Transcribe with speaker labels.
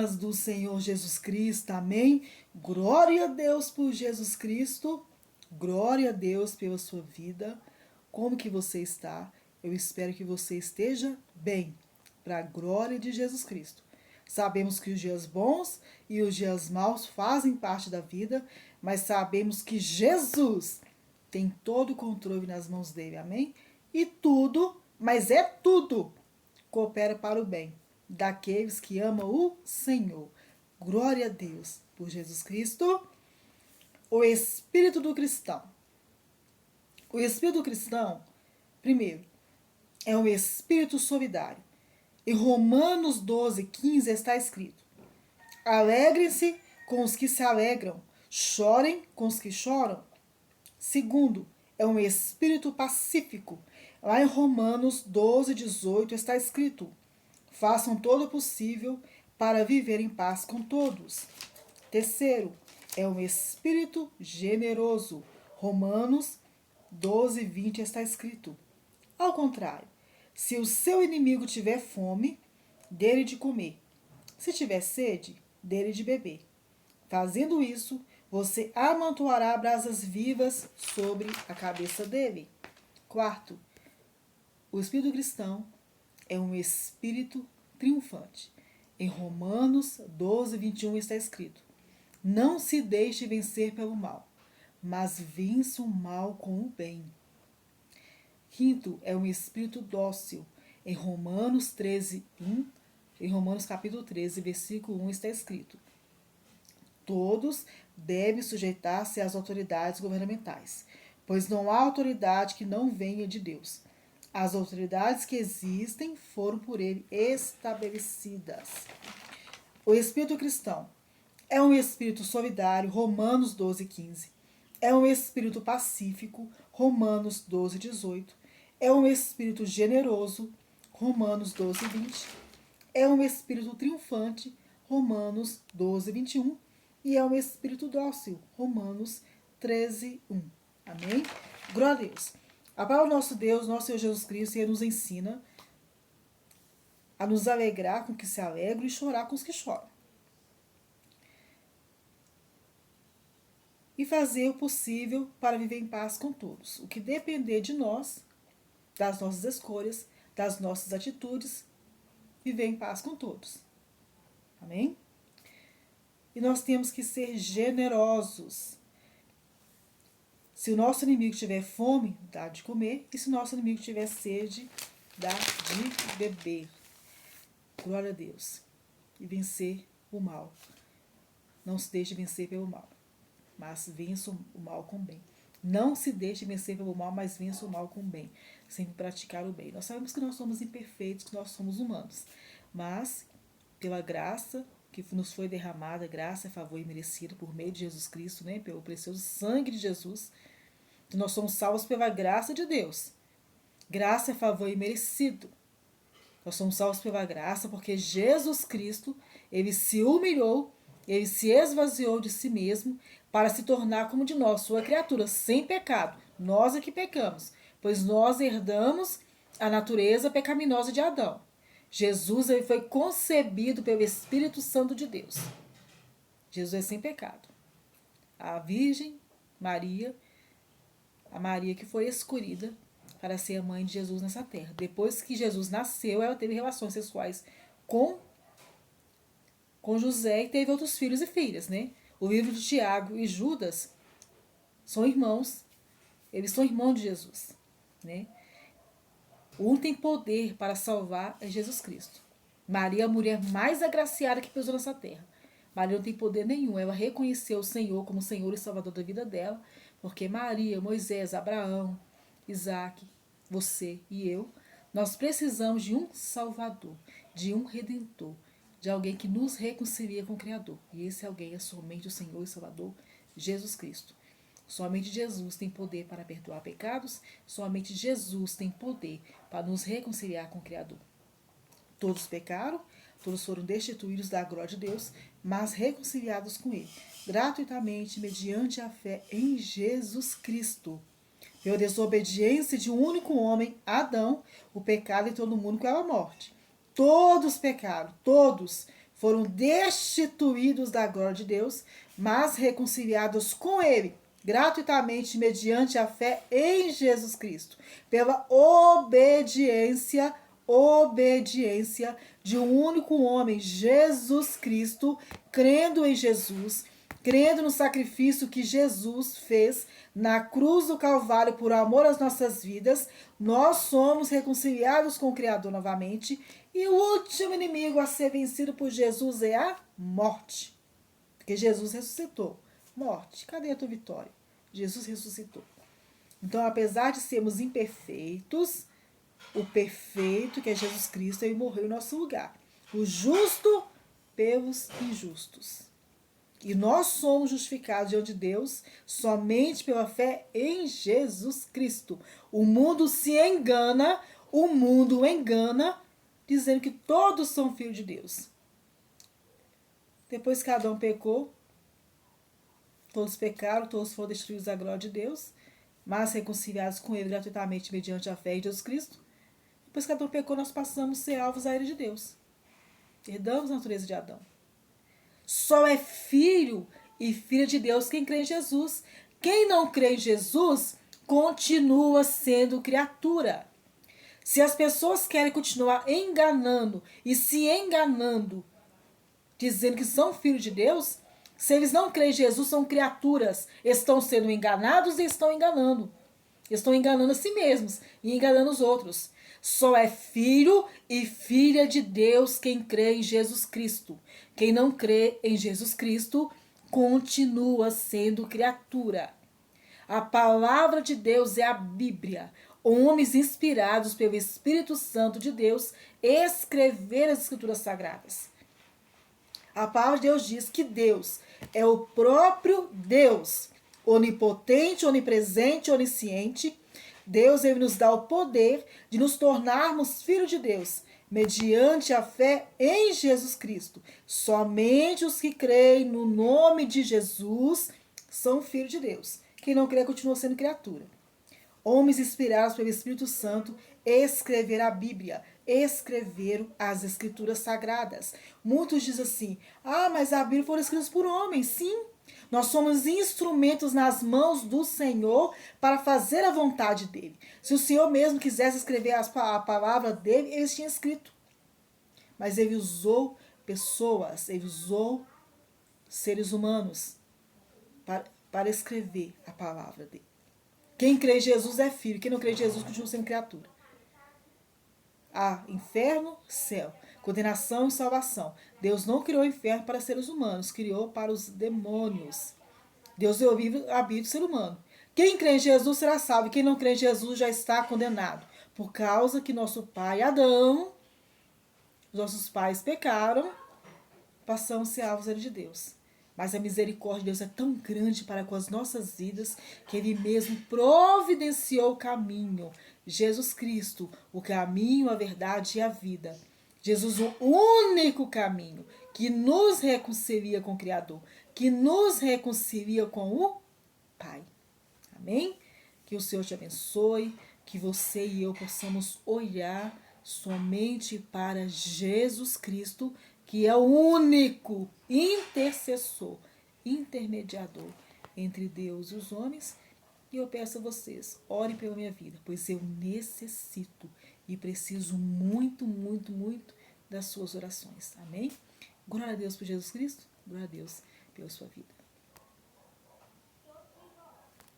Speaker 1: paz do Senhor Jesus Cristo, amém? Glória a Deus por Jesus Cristo, glória a Deus pela sua vida. Como que você está? Eu espero que você esteja bem, para a glória de Jesus Cristo. Sabemos que os dias bons e os dias maus fazem parte da vida, mas sabemos que Jesus tem todo o controle nas mãos dele, amém? E tudo, mas é tudo, coopera para o bem daqueles que amam o Senhor. Glória a Deus por Jesus Cristo. O espírito do cristão. O espírito do cristão, primeiro, é um espírito solidário. Em Romanos 12:15 está escrito: alegrem-se com os que se alegram, chorem com os que choram. Segundo, é um espírito pacífico. Lá em Romanos 12:18 está escrito: façam todo o possível para viver em paz com todos. Terceiro, é um espírito generoso. Romanos 12:20 está escrito: ao contrário, se o seu inimigo tiver fome, dê-lhe de comer. Se tiver sede, dê-lhe de beber. Fazendo isso, você amontoará brasas vivas sobre a cabeça dele. Quarto, o espírito cristão é um espírito triunfante. Em Romanos 12:21 está escrito: não se deixe vencer pelo mal, mas vença o mal com o bem. Quinto, é um espírito dócil. Em Romanos 13:1, em Romanos capítulo 13, versículo 1 está escrito: todos devem sujeitar-se às autoridades governamentais, pois não há autoridade que não venha de Deus. As autoridades que existem foram por ele estabelecidas. O espírito cristão é um espírito solidário, Romanos 12:15. É um espírito pacífico, Romanos 12:18. É um espírito generoso, Romanos 12:20. É um espírito triunfante, Romanos 12:21. E é um espírito dócil, Romanos 13:1. Amém? Glória a Deus. A palavra do nosso Deus, nosso Senhor Jesus Cristo, ele nos ensina a nos alegrar com os que se alegram e chorar com os que choram. E fazer o possível para viver em paz com todos. O que depender de nós, das nossas escolhas, das nossas atitudes, viver em paz com todos. Amém? E nós temos que ser generosos. Se o nosso inimigo tiver fome, dá de comer. E se o nosso inimigo tiver sede, dá de beber. Glória a Deus. E vencer o mal. Não se deixe vencer pelo mal, mas vença o mal com o bem. Não se deixe vencer pelo mal, mas vença o mal com o bem. Sempre praticar o bem. Nós sabemos que nós somos imperfeitos, que nós somos humanos. Mas, pela graça que nos foi derramada, graça, favor e merecido por meio de Jesus Cristo, né? Pelo precioso sangue de Jesus, que nós somos salvos pela graça de Deus. Graça, favor e merecido. Nós somos salvos pela graça porque Jesus Cristo, ele se humilhou, ele se esvaziou de si mesmo para se tornar como de nós, sua criatura, sem pecado. Nós é que pecamos, pois nós herdamos a natureza pecaminosa de Adão. Jesus, ele foi concebido pelo Espírito Santo de Deus. Jesus é sem pecado. A Virgem Maria, a Maria que foi escolhida para ser a mãe de Jesus nessa terra. Depois que Jesus nasceu, ela teve relações sexuais com José e teve outros filhos e filhas, né? O livro de Tiago e Judas são irmãos. Eles são irmãos de Jesus, né? O único que tem poder para salvar é Jesus Cristo. Maria é a mulher mais agraciada que pisou nessa terra. Maria não tem poder nenhum. Ela reconheceu o Senhor como Senhor e Salvador da vida dela, porque Maria, Moisés, Abraão, Isaac, você e eu, nós precisamos de um Salvador, de um Redentor, de alguém que nos reconcilia com o Criador. E esse alguém é somente o Senhor e Salvador Jesus Cristo. Somente Jesus tem poder para perdoar pecados, somente Jesus tem poder para nos reconciliar com o Criador. Todos pecaram, todos foram destituídos da glória de Deus, mas reconciliados com Ele, gratuitamente, mediante a fé em Jesus Cristo. Pela desobediência de um único homem, Adão, o pecado entrou no mundo com a morte. Todos pecaram, todos foram destituídos da glória de Deus, mas reconciliados com Ele, gratuitamente, mediante a fé em Jesus Cristo, pela obediência de um único homem, Jesus Cristo, crendo em Jesus, crendo no sacrifício que Jesus fez na cruz do Calvário por amor às nossas vidas, nós somos reconciliados com o Criador novamente. E o último inimigo a ser vencido por Jesus é a morte. Porque Jesus ressuscitou. Morte, cadê a tua vitória? Jesus ressuscitou. Então, apesar de sermos imperfeitos, o perfeito, que é Jesus Cristo, ele morreu em nosso lugar. O justo pelos injustos. E nós somos justificados diante de Deus somente pela fé em Jesus Cristo. O mundo se engana, dizendo que todos são filhos de Deus. Depois que Adão pecou, todos pecaram, todos foram destruídos da glória de Deus, mas reconciliados com Ele gratuitamente mediante a fé em Jesus Cristo. Depois que Adão pecou, nós passamos a ser alvos à ira de Deus. Herdamos a natureza de Adão. Só é filho e filha de Deus quem crê em Jesus. Quem não crê em Jesus continua sendo criatura. Se as pessoas querem continuar enganando e se enganando, dizendo que são filhos de Deus, se eles não creem em Jesus, são criaturas. Estão sendo enganados e estão enganando. Estão enganando a si mesmos e enganando os outros. Só é filho e filha de Deus quem crê em Jesus Cristo. Quem não crê em Jesus Cristo continua sendo criatura. A palavra de Deus é a Bíblia. Homens inspirados pelo Espírito Santo de Deus escreveram as Escrituras Sagradas. A palavra de Deus diz que Deus é o próprio Deus, onipotente, onipresente, onisciente. Deus, ele nos dá o poder de nos tornarmos filhos de Deus, mediante a fé em Jesus Cristo. Somente os que creem no nome de Jesus são filhos de Deus. Quem não crê continua sendo criatura. Homens inspirados pelo Espírito Santo escreveram a Bíblia, escreveram as Escrituras Sagradas. Muitos dizem assim, mas a Bíblia foi escrita por homens. Sim, nós somos instrumentos nas mãos do Senhor para fazer a vontade dele. Se o Senhor mesmo quisesse escrever a palavra dele, ele tinha escrito. Mas ele usou pessoas, ele usou seres humanos para escrever a palavra dele. Quem crê em Jesus é filho, quem não crê em Jesus continua sendo criatura. Inferno, céu, condenação e salvação. Deus não criou o inferno para seres humanos, criou para os demônios. Deus deu a vida do ser humano. Quem crê em Jesus será salvo, quem não crê em Jesus já está condenado. Por causa que nosso pai Adão, nossos pais pecaram, passamos a ser alvos de Deus. Mas a misericórdia de Deus é tão grande para com as nossas vidas que Ele mesmo providenciou o caminho. Jesus Cristo, o caminho, a verdade e a vida. Jesus, o único caminho que nos reconcilia com o Criador, que nos reconcilia com o Pai. Amém? Que o Senhor te abençoe, que você e eu possamos olhar somente para Jesus Cristo, que é o único intercessor, intermediador entre Deus e os homens. E eu peço a vocês, orem pela minha vida, pois eu necessito e preciso muito, muito, muito das suas orações. Amém? Glória a Deus por Jesus Cristo, glória a Deus pela sua vida.